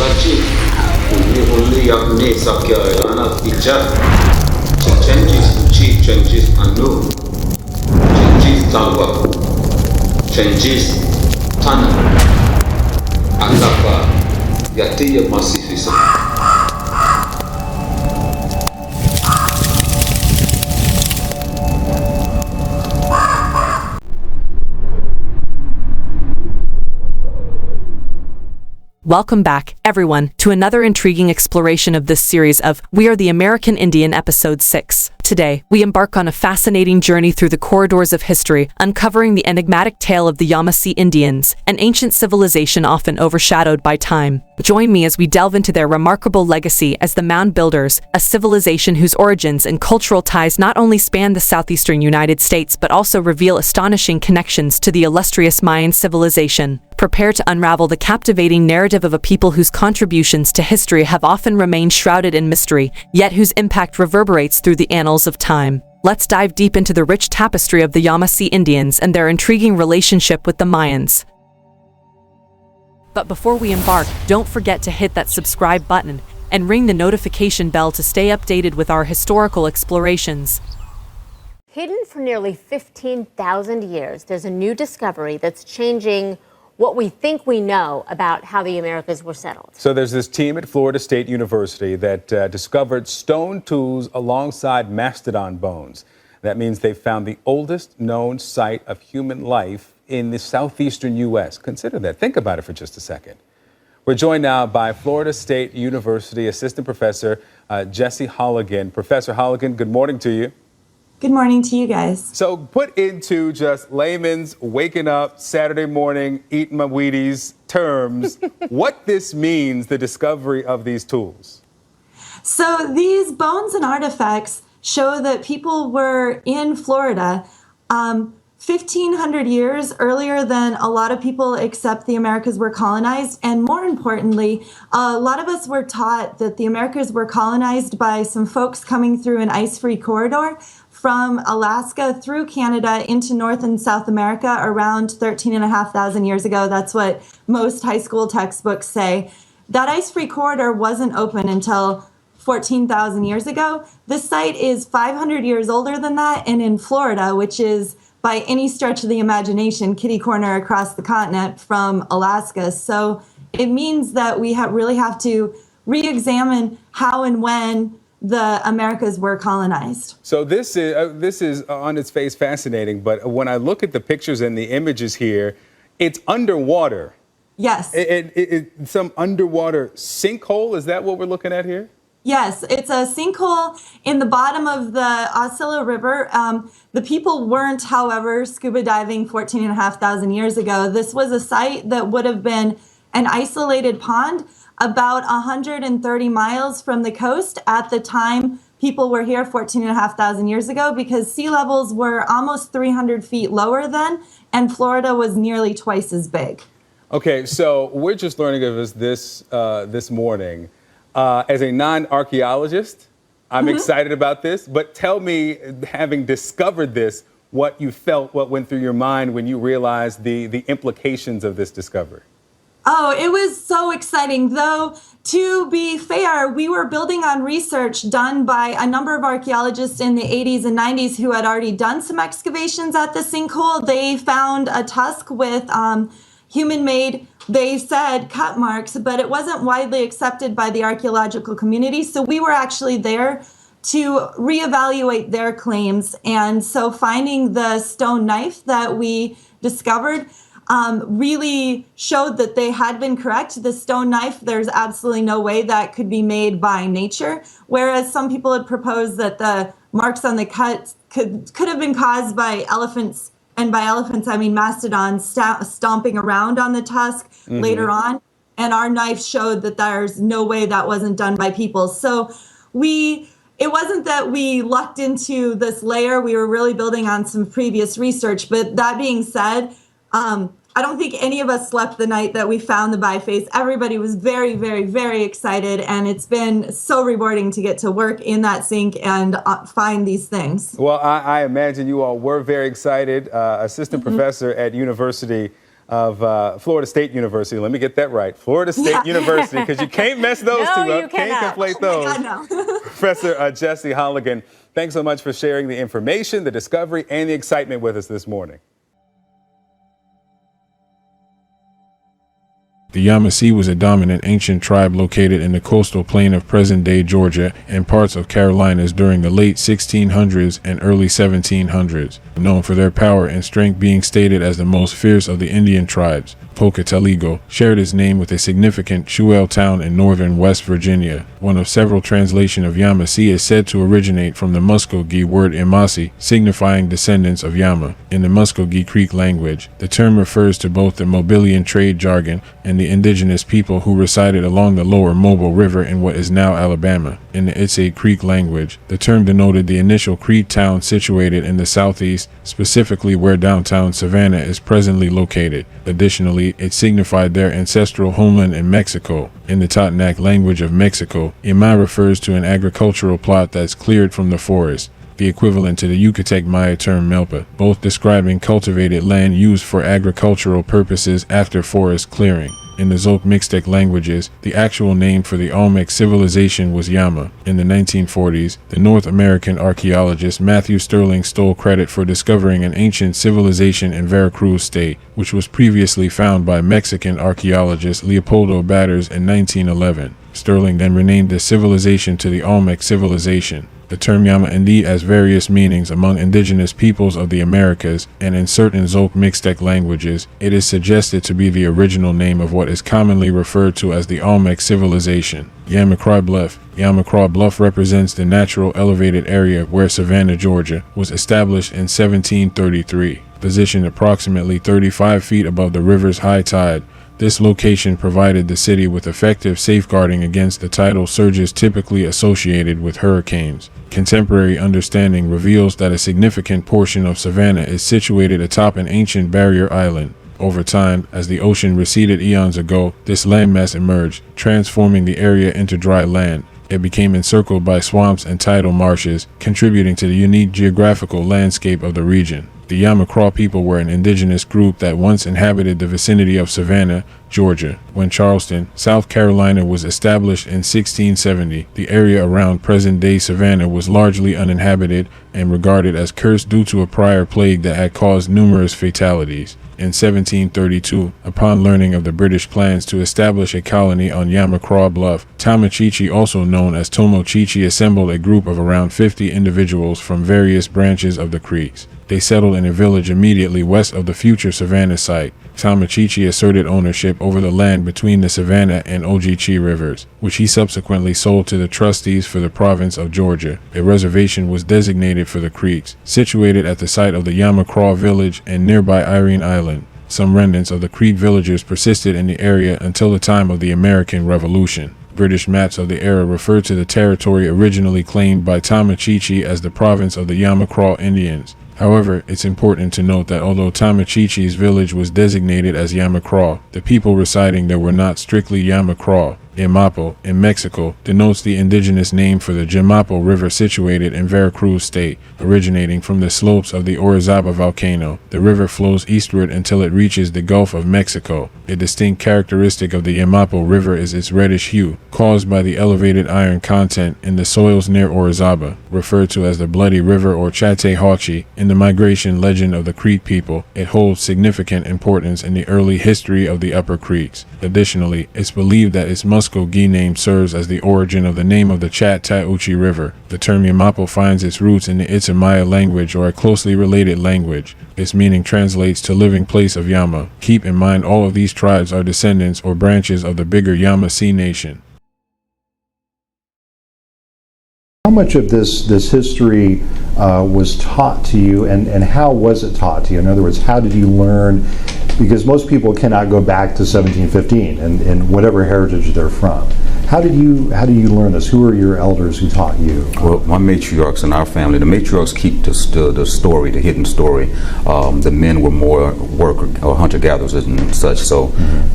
Karachi, only apne sakya irana picha, changes uchi changes anu, changes talwa, changes tan, angapa yatiya masifisa. Welcome back, everyone, to another intriguing exploration of this series of We Are the American Indian Episode 6. Today, we embark on a fascinating journey through the corridors of history, uncovering the enigmatic tale of the Yamasee Indians, an ancient civilization often overshadowed by time. Join me as we delve into their remarkable legacy as the Mound Builders, a civilization whose origins and cultural ties not only span the southeastern United States but also reveal astonishing connections to the illustrious Mayan civilization. Prepare to unravel the captivating narrative of a people whose contributions to history have often remained shrouded in mystery, yet whose impact reverberates through the annals of time. Let's dive deep into the rich tapestry of the Yamasee Indians and their intriguing relationship with the Mayans. But before we embark, don't forget to hit that subscribe button and ring the notification bell to stay updated with our historical explorations. Hidden for nearly 15,000 years, there's a new discovery that's changing what we think we know about how the Americas were settled. So there's this team at Florida State University that discovered stone tools alongside mastodon bones. That means they found the oldest known site of human life in the southeastern U.S. Consider that. Think about it for just a second. We're joined now by Florida State University Assistant Professor Jesse Holligan. Professor Holligan, good morning to you. Good morning to you guys. So put into just layman's waking up Saturday morning, eating my Wheaties terms, what this means, the discovery of these tools. So these bones and artifacts show that people were in Florida 1,500 years earlier than a lot of people accept the Americas were colonized. And more importantly, a lot of us were taught that the Americas were colonized by some folks coming through an ice-free corridor from Alaska through Canada into North and South America around 13,500 years ago. That's what most high school textbooks say. That ice-free corridor wasn't open until 14,000 years ago. This site is 500 years older than that, and in Florida, which is by any stretch of the imagination, kitty corner across the continent from Alaska. So it means that we really have to re-examine how and when the Americas were colonized. So this is on its face fascinating, but when I look at the pictures and the images here, it's underwater. Yes. Some underwater sinkhole, is that what we're looking at here? Yes, it's a sinkhole in the bottom of the Osceola River. The people weren't, however, scuba diving 14,500 years ago. This was a site that would have been an isolated pond about 130 miles from the coast at the time people were here 14,500 years ago, because sea levels were almost 300 feet lower then, and Florida was nearly twice as big. Okay, so we're just learning of this morning. As a non-archaeologist, I'm excited about this, but tell me, having discovered this, what you felt, what went through your mind when you realized the implications of this discovery. Oh, it was so exciting. Though, to be fair, we were building on research done by a number of archaeologists in the 80s and 90s who had already done some excavations at the sinkhole. They found a tusk with human-made, they said, cut marks, but it wasn't widely accepted by the archaeological community. So we were actually there to reevaluate their claims. And so finding the stone knife that we discovered really showed that they had been correct. The stone knife, there's absolutely no way that could be made by nature, whereas some people had proposed that the marks on the cut could have been caused by elephants, and by elephants I mean mastodons stomping around on the tusk later on, and our knife showed that there's no way that wasn't done by people. So it wasn't that we lucked into this layer, we were really building on some previous research. But that being said, I don't think any of us slept the night that we found the biface. Everybody was very, very, very excited, and it's been so rewarding to get to work in that sink and find these things. Well, I imagine you all were very excited. Assistant professor at University of Florida State University. Let me get that right. Florida State University, because you can't mess those No, two you up. cannot. Can't conflate those. I know. Professor Jesse Holligan, thanks so much for sharing the information, the discovery, and the excitement with us this morning. The Yamasee was a dominant ancient tribe located in the coastal plain of present-day Georgia and parts of Carolinas during the late 1600s and early 1700s, known for their power and strength being stated as the most fierce of the Indian tribes. Pocataligo shared its name with a significant Sewell town in northern West Virginia. One of several translations of Yamasee is said to originate from the Muskogee word Yamassee, signifying descendants of Yama. In the Muskogee Creek language, the term refers to both the Mobilian trade jargon and the indigenous people who resided along the lower Mobile River in what is now Alabama. In the Itsay Creek language, the term denoted the initial Creek town situated in the southeast, specifically where downtown Savannah is presently located. Additionally, it signified their ancestral homeland in Mexico. In the Totonac language of Mexico, Ima refers to an agricultural plot that's cleared from the forest, the equivalent to the Yucatec Maya term Melpa, both describing cultivated land used for agricultural purposes after forest clearing. In the Zoque Mixtec languages, the actual name for the Olmec civilization was Yama. In the 1940s, the North American archaeologist Matthew Sterling stole credit for discovering an ancient civilization in Veracruz state, which was previously found by Mexican archaeologist Leopoldo Batters in 1911. Sterling then renamed the civilization to the Olmec civilization. The term Yama indeed has various meanings among indigenous peoples of the Americas, and in certain Zoque Mixtec languages, it is suggested to be the original name of what is commonly referred to as the Olmec civilization. Yamacraw Bluff. Yamacraw Bluff represents the natural elevated area where Savannah, Georgia, was established in 1733. Positioned approximately 35 feet above the river's high tide, this location provided the city with effective safeguarding against the tidal surges typically associated with hurricanes. Contemporary understanding reveals that a significant portion of Savannah is situated atop an ancient barrier island. Over time, as the ocean receded eons ago, this landmass emerged, transforming the area into dry land. It became encircled by swamps and tidal marshes, contributing to the unique geographical landscape of the region. The Yamacraw people were an indigenous group that once inhabited the vicinity of Savannah, Georgia. When Charleston, South Carolina was established in 1670, the area around present-day Savannah was largely uninhabited and regarded as cursed due to a prior plague that had caused numerous fatalities. In 1732, upon learning of the British plans to establish a colony on Yamacraw Bluff, Tomochichi, also known as Tomochichi, assembled a group of around 50 individuals from various branches of the Creeks. They settled in a village immediately west of the future Savannah site. Tomochichi asserted ownership over the land between the Savannah and Ogeechee rivers, which he subsequently sold to the trustees for the province of Georgia. A reservation was designated for the Creeks, situated at the site of the Yamacraw village and nearby Irene Island. Some remnants of the Creek villagers persisted in the area until the time of the American Revolution. British maps of the era refer to the territory originally claimed by Tomochichi as the province of the Yamacraw Indians. However, it's important to note that although Tomochichi's village was designated as Yamacraw, the people residing there were not strictly Yamacraw. Imapo, in Mexico, denotes the indigenous name for the Jamapo River situated in Veracruz state. Originating from the slopes of the Orizaba volcano, the river flows eastward until it reaches the Gulf of Mexico. A distinct characteristic of the Imapo River is its reddish hue, caused by the elevated iron content in the soils near Orizaba. Referred to as the Bloody River or Chattahoochee in the migration legend of the Creek people, it holds significant importance in the early history of the Upper Creeks. Additionally, it's believed that its Muskogee name serves as the origin of the name of the Chattahoochee River. The term Yamapo finds its roots in the Itza-Maya language, or a closely related language. Its meaning translates to living place of Yama. Keep in mind all of these tribes are descendants or branches of the bigger Yamasee nation. How much of this history was taught to you, and how was it taught to you? In other words, how did you learn? Because most people cannot go back to 1715 and whatever heritage they're from. How did you learn this? Who are your elders who taught you? Well, my matriarchs in our family, the matriarchs keep the story, the hidden story. The men were more worker or hunter-gatherers and such. So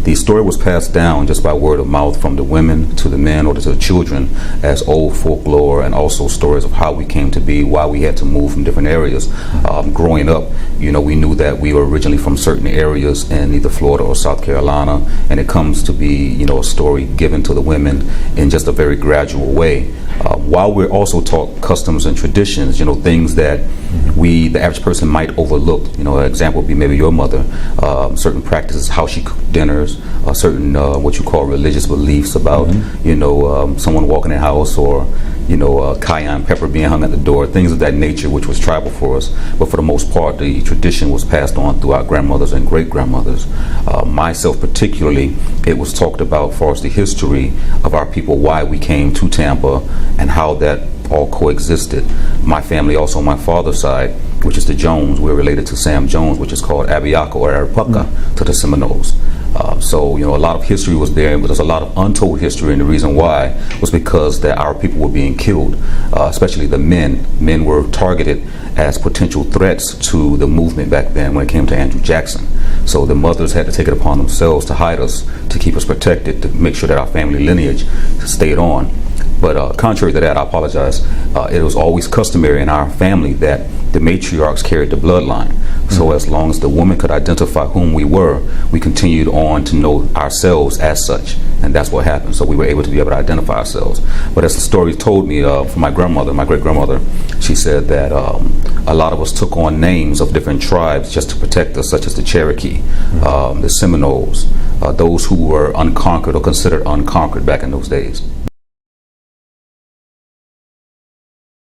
the story was passed down just by word of mouth from the women to the men or to the children as old folklore, and also stories of how we came to be, why we had to move from different areas. Growing up, we knew that we were originally from certain areas in either Florida or South Carolina, and it comes to be, a story given to the women in just a very gradual way. While we're also taught customs and traditions, things that the average person might overlook. An example would be maybe your mother, certain practices, how she cooked dinners, certain what you call religious beliefs about, someone walking in the house, or cayenne pepper being hung at the door, things of that nature, which was tribal for us. But for the most part, the tradition was passed on through our grandmothers and great-grandmothers. Myself particularly, it was talked about as far as the history of our people, why we came to Tampa, and how that all coexisted. My family, also on my father's side, which is the Jones, we're related to Sam Jones, which is called Abiaka or Arapaca to the Seminoles. So, a lot of history was there, but there's a lot of untold history, and the reason why was because that our people were being killed, especially the men. Men were targeted as potential threats to the movement back then when it came to Andrew Jackson. So the mothers had to take it upon themselves to hide us, to keep us protected, to make sure that our family lineage stayed on. But contrary to that, I apologize, it was always customary in our family that the matriarchs carried the bloodline. So as long as the woman could identify whom we were, we continued on to know ourselves as such. And that's what happened. So we were able to identify ourselves. But as the story told me from my grandmother, my great-grandmother, she said that a lot of us took on names of different tribes just to protect us, such as the Cherokee, the Seminoles, those who were unconquered or considered unconquered back in those days.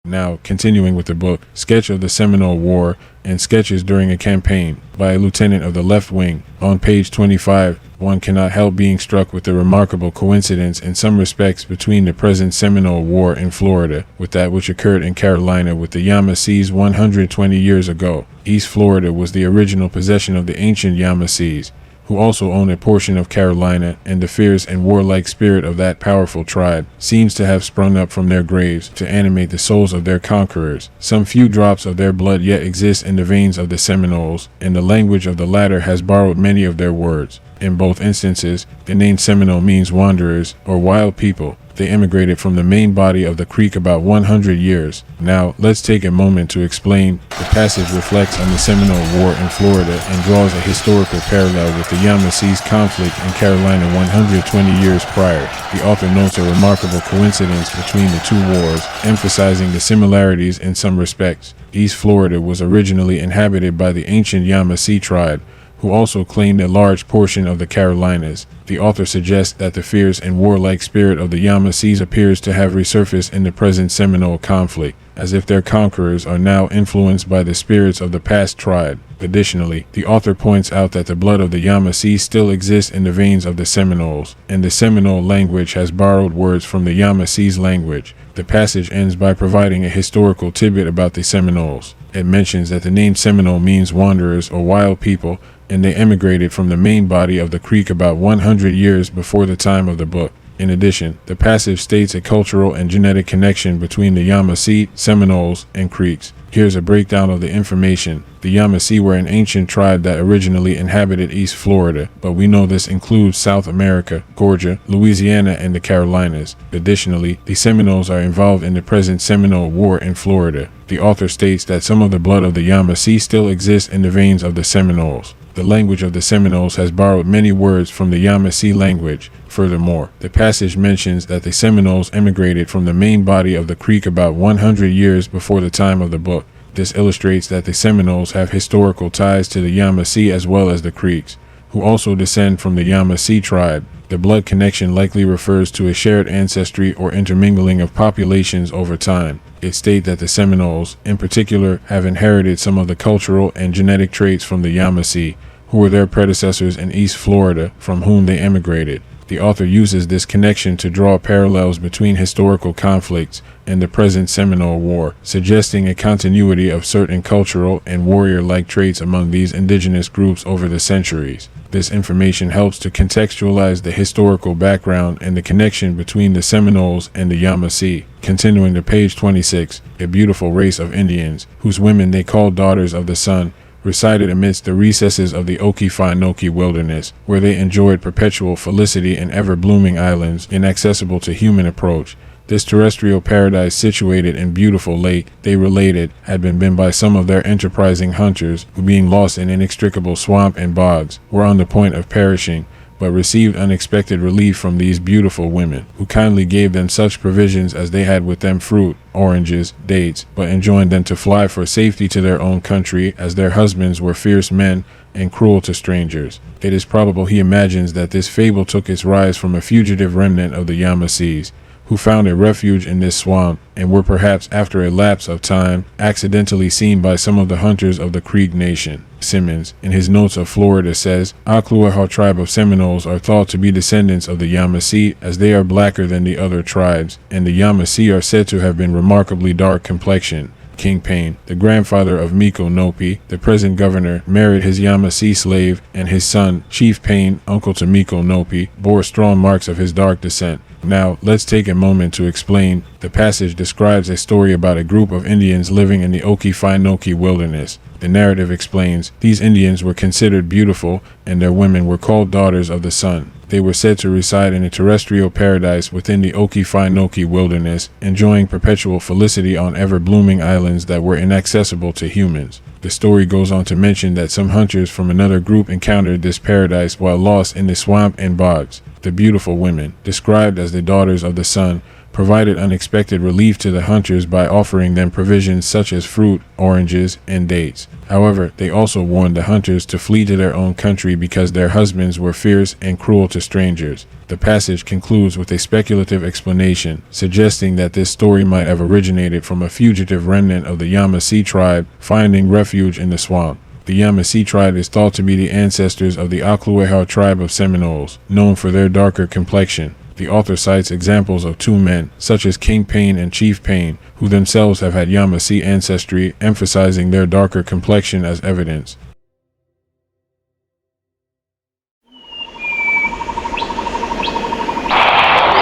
Now, continuing with the book, Sketch of the Seminole War and Sketches During a Campaign by a lieutenant of the left wing. On page 25, one cannot help being struck with the remarkable coincidence in some respects between the present Seminole War in Florida with that which occurred in Carolina with the Yamasees 120 years ago. East Florida was the original possession of the ancient Yamasees, who also owned a portion of Carolina, and the fierce and warlike spirit of that powerful tribe seems to have sprung up from their graves to animate the souls of their conquerors. Some few drops of their blood yet exist in the veins of the Seminoles, and the language of the latter has borrowed many of their words. In both instances, the name Seminole means wanderers or wild people. They immigrated from the main body of the Creek about 100 years. Now, let's take a moment to explain. The passage reflects on the Seminole War in Florida and draws a historical parallel with the Yamasees conflict in Carolina 120 years prior. The author notes a remarkable coincidence between the two wars, emphasizing the similarities in some respects. East Florida was originally inhabited by the ancient Yamasee tribe, who also claimed a large portion of the Carolinas. The author suggests that the fierce and warlike spirit of the Yamasees appears to have resurfaced in the present Seminole conflict, as if their conquerors are now influenced by the spirits of the past tribe. Additionally, the author points out that the blood of the Yamasee still exists in the veins of the Seminoles, and the Seminole language has borrowed words from the Yamasees language. The passage ends by providing a historical tidbit about the Seminoles. It mentions that the name Seminole means wanderers or wild people, and they emigrated from the main body of the Creek about 100 years before the time of the book. In addition, the passage states a cultural and genetic connection between the Yamasee, Seminoles, and Creeks. Here's a breakdown of the information. The Yamasee were an ancient tribe that originally inhabited East Florida, but we know this includes South America, Georgia, Louisiana, and the Carolinas. Additionally, the Seminoles are involved in the present Seminole War in Florida. The author states that some of the blood of the Yamasee still exists in the veins of the Seminoles. The language of the Seminoles has borrowed many words from the Yamasee language. Furthermore, the passage mentions that the Seminoles emigrated from the main body of the Creek about 100 years before the time of the book. This illustrates that the Seminoles have historical ties to the Yamasee as well as the Creeks, who also descend from the Yamasee tribe. The blood connection likely refers to a shared ancestry or intermingling of populations over time. It states that the Seminoles, in particular, have inherited some of the cultural and genetic traits from the Yamasee, who were their predecessors in East Florida, from whom they emigrated. The author uses this connection to draw parallels between historical conflicts and the present Seminole War, suggesting a continuity of certain cultural and warrior-like traits among these indigenous groups over the centuries. This information helps to contextualize the historical background and the connection between the Seminoles and the Yamasee. Continuing to page 26, a beautiful race of Indians, whose women they called daughters of the sun, resided amidst the recesses of the Okefenokee wilderness, where they enjoyed perpetual felicity in ever-blooming islands inaccessible to human approach. This terrestrial paradise, situated in beautiful lake, they related, had been by some of their enterprising hunters, who being lost in inextricable swamp and bogs, were on the point of perishing, but received unexpected relief from these beautiful women, who kindly gave them such provisions as they had with them, fruit, oranges, dates, but enjoined them to fly for safety to their own country, as their husbands were fierce men and cruel to strangers. It is probable he imagines that this fable took its rise from a fugitive remnant of the Yamasees, who found a refuge in this swamp, and were perhaps, after a lapse of time, accidentally seen by some of the hunters of the Creek Nation. Simmons, in his notes of Florida, says, Ocklawaha tribe of Seminoles are thought to be descendants of the Yamasee, as they are blacker than the other tribes, and the Yamasee are said to have been remarkably dark complexioned. King Payne, the grandfather of Mico-Nopi, the present governor, married his Yamasee slave, and his son, Chief Payne, uncle to Mico-Nopi, bore strong marks of his dark descent. Now, let's take a moment to explain. The passage describes a story about a group of Indians living in the Okefenokee wilderness. The narrative explains, these Indians were considered beautiful, and their women were called daughters of the sun. They were said to reside in a terrestrial paradise within the Okefenokee wilderness, enjoying perpetual felicity on ever-blooming islands that were inaccessible to humans. The story goes on to mention that some hunters from another group encountered this paradise while lost in the swamp and bogs. The beautiful women, described as the daughters of the sun, provided unexpected relief to the hunters by offering them provisions such as fruit, oranges, and dates. However, they also warned the hunters to flee to their own country because their husbands were fierce and cruel to strangers. The passage concludes with a speculative explanation, suggesting that this story might have originated from a fugitive remnant of the Yamasee tribe finding refuge in the swamp. The Yamasee tribe is thought to be the ancestors of the Ocklawaha tribe of Seminoles, known for their darker complexion. The author cites examples of two men, such as King Payne and Chief Payne, who themselves have had Yamasee ancestry, emphasizing their darker complexion as evidence.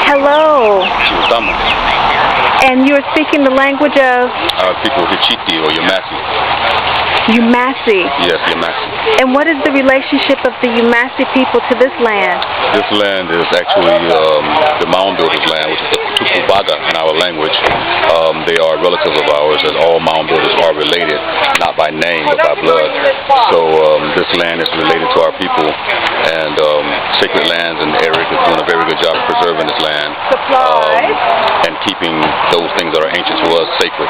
Hello. And you're speaking the language of? People Hichiti or Yamasee. Yamasee. Yes, Yamasee. And what is the relationship of the Yamasee people to this land? This land is actually the mound builders' land, which is the Tupubaga in our language. They are relatives of ours, as all mound builders are related, not by name but by blood. So this land is related to our people, and Sacred Lands and Eric is doing a very good job of preserving this land and keeping those things that are ancient to us sacred.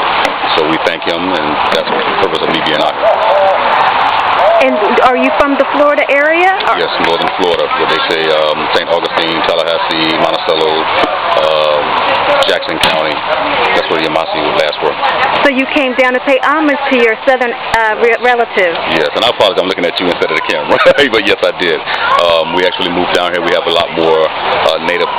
So we thank him, and that's the purpose of me being out here. And are you from the Florida area? Yes, northern Florida, where they say St. Augustine, Tallahassee, Monticello, Jackson County. That's where the Yamasee last were. So you came down to pay homage to your southern relatives? Yes, and I apologize, I'm looking at you instead of the camera. But yes, I did. We actually moved down here. We have a lot more native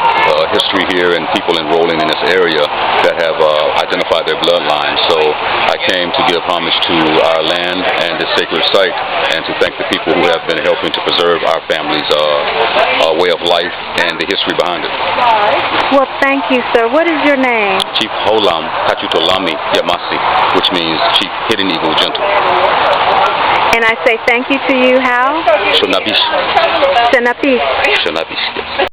history here and people enrolling in this area that have identified their bloodline. So I came to give homage to our land and this sacred site, and to thank the people who have been helping to preserve our family's way of life and the history behind it. Well, thank you, sir. What is your name? Chief Holam Kachutolami Yamasee, which means Chief Hidden Eagle Gentle. And I say thank you to you, how? Shonabish. Shonabish. Shonabish, yes.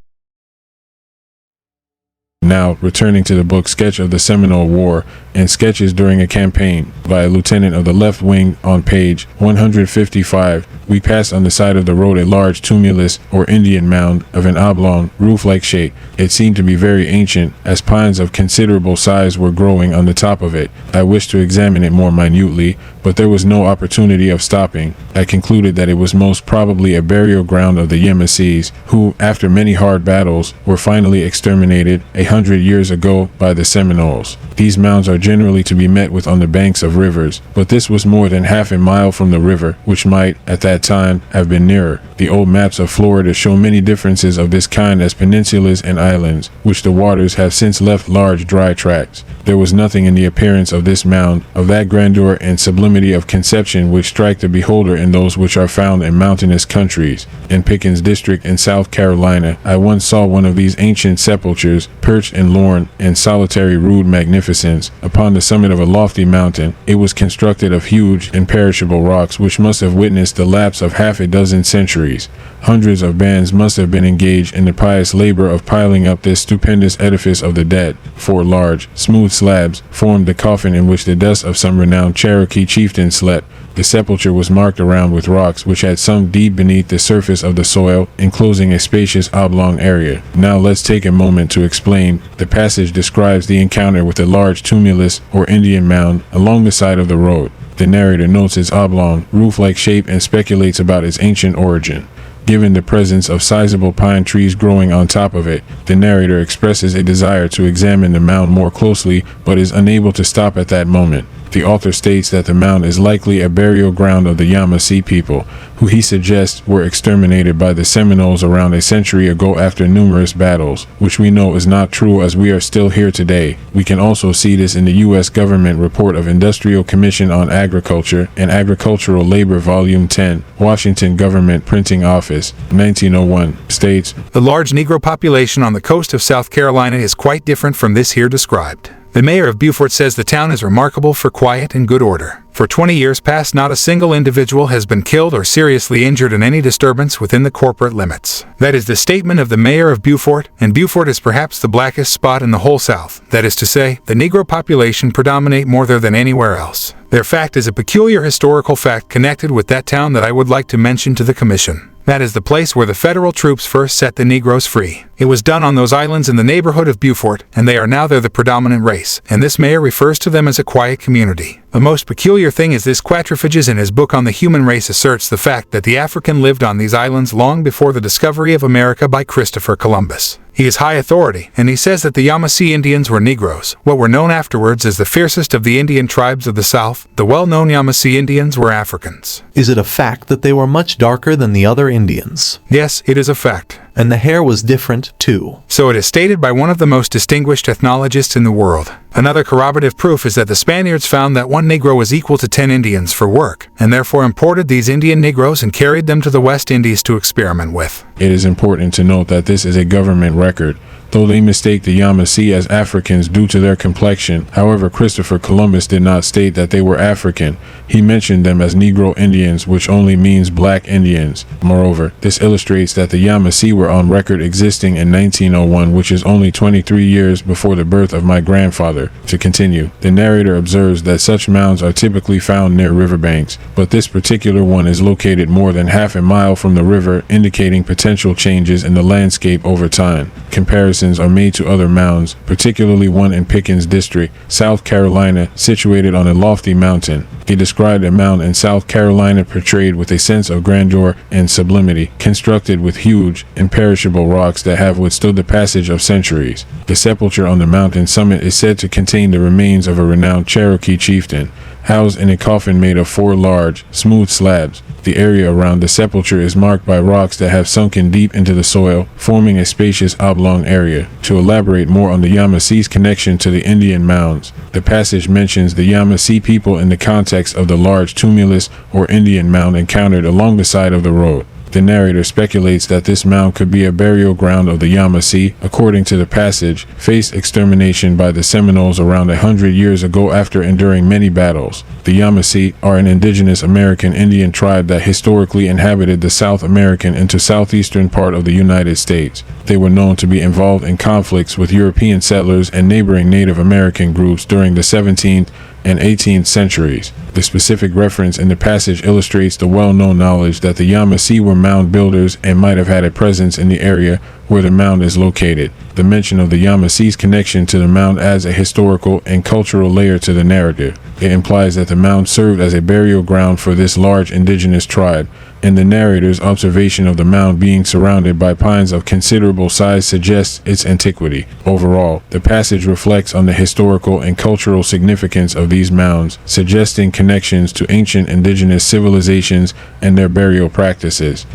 Now, returning to the book Sketch of the Seminole War and Sketches During a Campaign by a lieutenant of the left wing on page 155, we passed on the side of the road a large tumulus or Indian mound of an oblong, roof-like shape. It seemed to be very ancient, as pines of considerable size were growing on the top of it. I wished to examine it more minutely, but there was no opportunity of stopping. I concluded that it was most probably a burial ground of the Yamasees, who, after many hard battles, were finally exterminated 100 100 years ago by the Seminoles. These mounds are generally to be met with on the banks of rivers, but this was more than half a mile from the river, which might, at that time, have been nearer. The old maps of Florida show many differences of this kind as peninsulas and islands, which the waters have since left large dry tracts. There was nothing in the appearance of this mound, of that grandeur and sublimity of conception which strike the beholder in those which are found in mountainous countries. In Pickens District in South Carolina, I once saw one of these ancient sepulchres, perched and lorn in solitary rude magnificence, upon the summit of a lofty mountain. It was constructed of huge, imperishable rocks which must have witnessed the lapse of half a dozen centuries. Hundreds of bands must have been engaged in the pious labor of piling up this stupendous edifice of the dead. 4 large, smooth slabs formed the coffin in which the dust of some renowned Cherokee chieftain slept. The sepulchre was marked around with rocks which had sunk deep beneath the surface of the soil, enclosing a spacious oblong area. Now let's take a moment to explain. The passage describes the encounter with a large tumulus or Indian mound along the side of the road. The narrator notes its oblong, roof-like shape and speculates about its ancient origin. Given the presence of sizable pine trees growing on top of it, the narrator expresses a desire to examine the mound more closely, but is unable to stop at that moment. The author states that the mound is likely a burial ground of the Yamasee people, who he suggests were exterminated by the Seminoles around a century ago after numerous battles, which we know is not true as we are still here today. We can also see this in the U.S. government report of Industrial Commission on Agriculture and Agricultural Labor Volume 10, Washington Government Printing Office, 1901, states, "The large Negro population on the coast of South Carolina is quite different from this here described. The mayor of Beaufort says the town is remarkable for quiet and good order. For 20 years past, not a single individual has been killed or seriously injured in any disturbance within the corporate limits." That is the statement of the mayor of Beaufort, and Beaufort is perhaps the blackest spot in the whole South. That is to say, the Negro population predominate more there than anywhere else. Their fact is a peculiar historical fact connected with that town that I would like to mention to the commission. That is the place where the federal troops first set the Negroes free. It was done on those islands in the neighborhood of Beaufort, and they are now there the predominant race, and this mayor refers to them as a quiet community. The most peculiar thing is this Quatrefages in his book on the human race asserts the fact that the African lived on these islands long before the discovery of America by Christopher Columbus. He is high authority, and he says that the Yamasee Indians were Negroes, what were known afterwards as the fiercest of the Indian tribes of the South. The well-known Yamasee Indians were Africans. Is it a fact that they were much darker than the other Indians? Yes, it is a fact. And the hair was different, too. So it is stated by one of the most distinguished ethnologists in the world. Another corroborative proof is that the Spaniards found that one Negro was equal to 10 Indians for work, and therefore imported these Indian Negroes and carried them to the West Indies to experiment with. It is important to note that this is a government record. Though they mistake the Yamasee as Africans due to their complexion, however, Christopher Columbus did not state that they were African. He mentioned them as Negro Indians, which only means black Indians. Moreover, this illustrates that the Yamasee were on record existing in 1901, which is only 23 years before the birth of my grandfather. To continue, the narrator observes that such mounds are typically found near riverbanks, but this particular one is located more than half a mile from the river, indicating potential changes in the landscape over time. Comparisons are made to other mounds, particularly one in Pickens District, South Carolina, situated on a lofty mountain. He described a mound in South Carolina portrayed with a sense of grandeur and sublimity, constructed with huge, imperishable rocks that have withstood the passage of centuries. The sepulchre on the mountain summit is said to contain the remains of a renowned Cherokee chieftain, housed in a coffin made of 4 large, smooth slabs. The area around the sepulchre is marked by rocks that have sunken deep into the soil, forming a spacious oblong area. To elaborate more on the Yamasee's connection to the Indian mounds, the passage mentions the Yamasee people in the context of the large tumulus or Indian mound encountered along the side of the road. The narrator speculates that this mound could be a burial ground of the Yamasee, according to the passage, faced extermination by the Seminoles around 100 years ago after enduring many battles. The Yamasee are an indigenous American Indian tribe that historically inhabited the South American into southeastern part of the United States. They were known to be involved in conflicts with European settlers and neighboring Native American groups during the 17th and 18th centuries. The specific reference in the passage illustrates the well-known knowledge that the Yamasee were mound builders and might have had a presence in the area where the mound is located. The mention of the Yamasee's connection to the mound adds a historical and cultural layer to the narrative. It implies that the mound served as a burial ground for this large indigenous tribe, and the narrator's observation of the mound being surrounded by pines of considerable size suggests its antiquity. Overall, the passage reflects on the historical and cultural significance of these mounds, suggesting connections to ancient indigenous civilizations and their burial practices.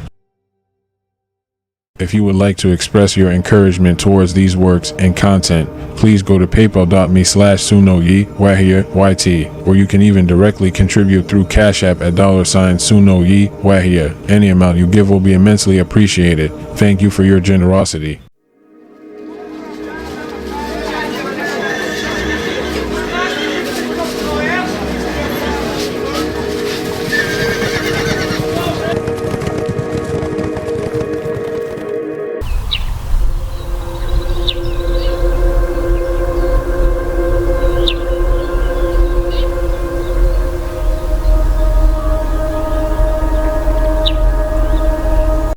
If you would like to express your encouragement towards these works and content, please go to paypal.me/SvnoyiWahya, or you can even directly contribute through Cashapp at $SvnoyiWahya. Any amount you give will be immensely appreciated. Thank you for your generosity.